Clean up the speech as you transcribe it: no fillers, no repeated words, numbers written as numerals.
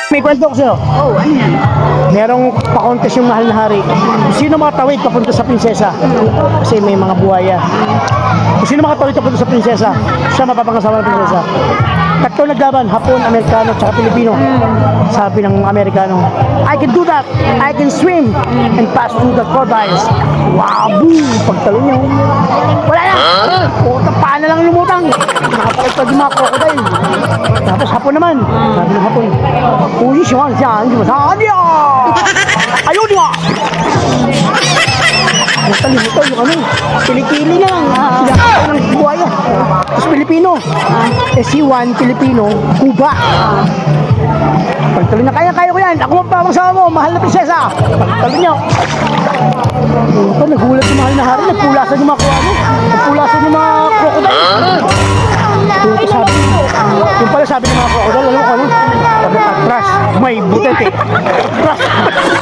May kwento ko sa'yo. Oh, ano yan? Merong pakontes yung mahal na hari. Sino makatawid papunta sa prinsesa? Kasi may mga buhaya. Kung sino makatawid papunta sa prinsesa, siya mapapangasawa ng prinsesa. Tatlo naglaban, Hapon, Amerikano, tsaka Pilipino. Sabi ng Amerikano, I can do that. I can swim and pass through the crocodiles. Wow, boom! Pagtalo niya, wala na! Puta, paano lang lumutang? Nakapagtag yung mga crocodile. Tapos Hapon naman, sabi ng Hapon, Uy, siya, hindi mo saan niya! Ayun niya! Limutan yung ano, kilikili na lang. Pinakita ng buhaya. Tapos Pilipino. Si Juan, Pilipino, Cuba. Pagtalo niya, kaya ko yan. Ako ang pamasawa mo, mahal na prinsesa. Pagtalo niya. Puta, nagulat yung mahal na hari. Nagpulasan yung mga kuwano. Nagpulasan yung mga crocodile. Puta, sabi. Yung pala sabi ng mga crocodile, alam mo kung ano? Sabi, atras, may butete. Atras,